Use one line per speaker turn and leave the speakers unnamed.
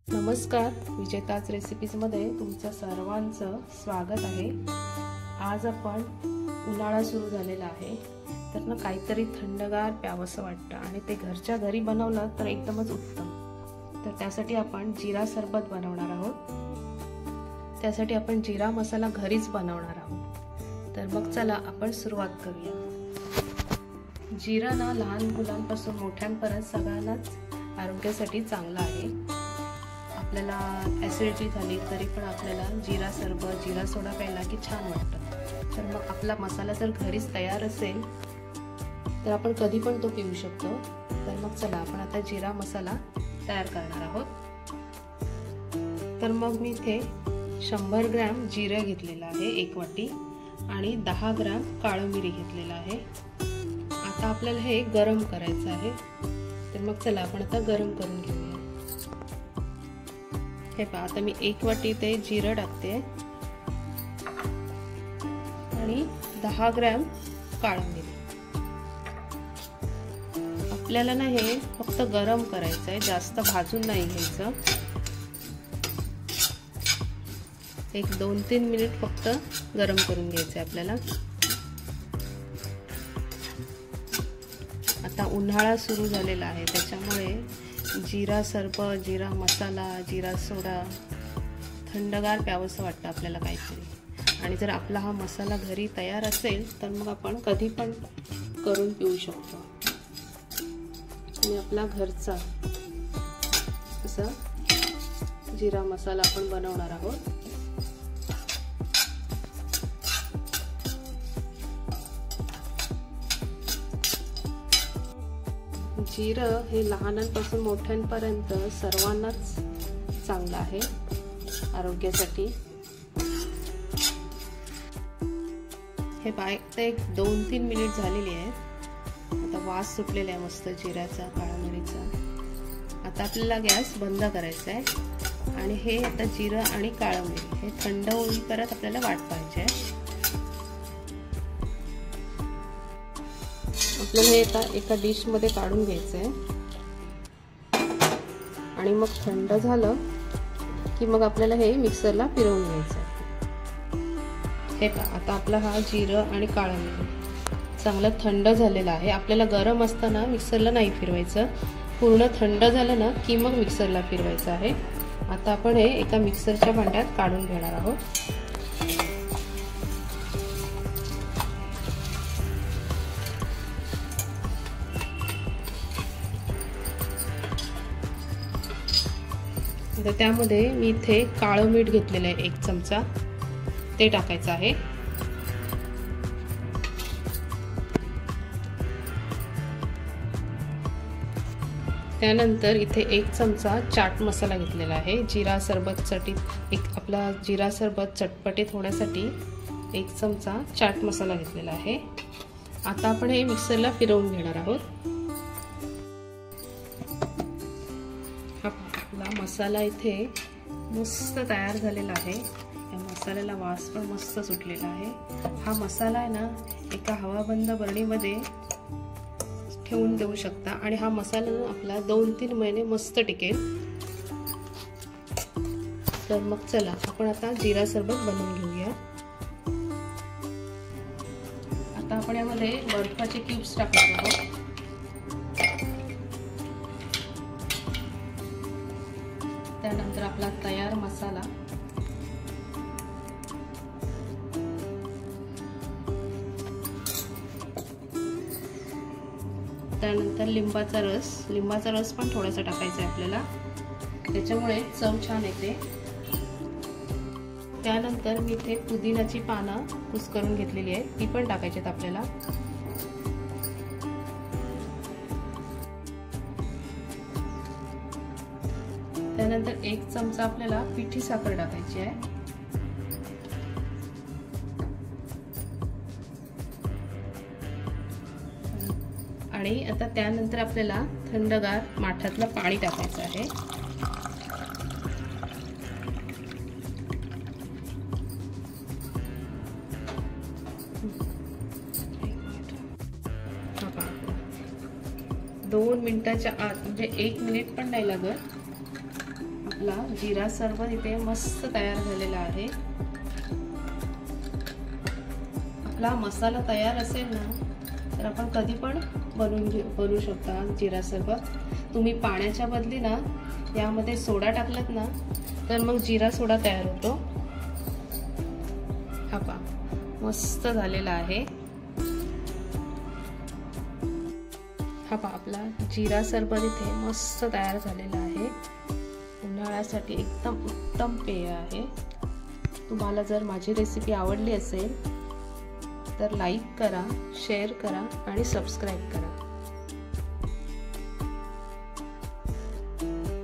नमस्कार, विजेताज रेसिपीजमध्ये तुमचं सर्वांचं स्वागत आहे। आज आपण उन्हाळा सुरू झालेला आहे तर ना काहीतरी थंडगार प्यावंसं वाटतं आणि ते घरच्या घरी बनवलं तर एकदमच उत्तम। तर त्यासाठी आपण जिरा सरबत बनवणार आहोत। त्यासाठी आपण जिरा मसाला घरीच बनवणार आहोत। तर मग चला आपण सुरुवात करूया। जिरा ना लहान मुलांपासून मोठ्यांपर्यंत सगळ्यांनाच आरोग्यासाठी चांगला आहे। आपल्याला ॲसिडिटी झाली तरी पण आपल्याला जिरा सरबत, जिरा सोडा प्यायला की छान वाटतं। तर मग आपला मसाला जर घरीच तयार असेल तर आपण कधी पण तो पिऊ शकतो। तर मग चला आपण आता जिरा मसाला तयार करणार आहोत। तर मग मी इथे 100 ग्रॅम जिरे घेतलेला आहे, 1 वाटी, आणि 10 ग्रॅम काळी मिरी घेतलेला आहे। आता आपल्याला हे गरम करायचं आहे। तर मग चला आपण आता गरम करून घेऊया। हे पहा, आता मी 1 वाटी ते जिरं टाकते आणि 10 ग्रॅम काळी मिरी। आपल्याला ना हे फक्त गरम करायचं आहे, जास्त भाजून नाही घ्यायचं। एक 2-3 मिनिट फक्त गरम करून घ्यायचं आहे आपल्याला। आता उन्हाळा सुरू झालेला आहे त्याच्यामुळे जिरा सरबत, जिरा मसाला, जिरा सोडा थंडगार प्यावंसं वाटतं आपल्याला काहीतरी। आणि जर आपला हा मसाला घरी तयार असेल तर मग आपण कधी पण करून पिऊ शकतो। आणि आपला घरचा असा जिरा मसाला आपण बनवणार आहोत। जिरं हे लहानांपासून मोठ्यांपर्यंत सर्वांनाच चांगलं आहे आरोग्यासाठी। हे पाहिजे एक 2-3 मिनिट झालेली आहेत। आता वास सुटलेला आहे मस्त जिऱ्याचा, काळ्या मिरीचा। आता आपल्याला गॅस बंद करायचा आहे आणि हे आता जिरं आणि काळी मिरी हे थंड होईपर्यंत आपल्याला वाट पाहायची आहे। आपल्याला हे आता एका डिश मध्ये काढून घ्यायचं आहे आणि मग थंड झालं की मग आपल्याला हे मिक्सरला फिरवून घ्यायचं आहे। हे पहा, आता आपला हा जिरं आणि काळी मिरी चांगलं थंड झालेला आहे। आपल्याला गरम असताना मिक्सरला नाही फिरवायचं, पूर्ण थंड झालं ना की मग मिक्सरला फिरवायचं आहे। आता आपण हे एका मिक्सरच्या भांड्यात काढून घेणार आहोत। तर त्यामध्ये मी इथे काळं मीठ घेतलेलं आहे 1 चमचा, ते टाकायचं आहे। त्यानंतर इथे 1 चमचा चाट मसाला घेतलेला आहे। जिरा सरबतसाठी आपला जिरा सरबत चटपटीत होण्यासाठी 1 चमचा चाट मसाला घेतलेला आहे। आता आपण हे मिक्सरला फिरवून घेणार आहोत। मसाला इथे मस्त तयार झालेला आहे। या मसाल्याला वास पण मस्त सुटलेला आहे। हा मसाला आहे ना एका हवाबंद बरणीमध्ये ठेवून देऊ शकता आणि हा मसाला आपला 2-3 महिने मस्त टिकेल। तर मग चला आपण आता जिरा सरबत बनवून घेऊया। आता आपण यामध्ये बर्फाचे क्यूब्स टाकणार आहोत। त्यानंतर आपला तयार मसाला, त्यानंतर लिंबाचा रस पण थोडासा टाकायचा आहे आपल्याला, त्याच्यामुळे चव छान येते। त्यानंतर मी इथे पुदिन्याची पानं कुस्करून घेतलेली आहे, ती पण टाकायची आहेत आपल्याला। त्यानंतर 1 चमचा आपल्याला पिठी साखर टाकायची आहे। आणि आता त्यानंतर आपल्याला थंडगार माठातलं पाणी टाकायचं आहे। दोन मिनिटाच्या आत, म्हणजे 1 मिनिट पण नाही लागत, आपला जिरा सरबत इथे मस्त तयार झालेला आहे। आपला मसाला तयार असेल ना तर आपण कधी पण बनवू शकता जिरा सरबत। तुम्ही पाण्याच्या बदली ना यामध्ये सोडा टाकलात ना तर मग जिरा सोडा तयार होतो। हा पहा मस्त झालेला आहे। हा पहा आपला जिरा सरबत इथे मस्त तयार झालेला आहे। उन्हाळ्यासाठी एकदम उत्तम पेय आहे। तुम्हाला जर माझी रेसिपी आवडली असेल तर लाईक करा, शेअर करा आणि सबस्क्राईब करा।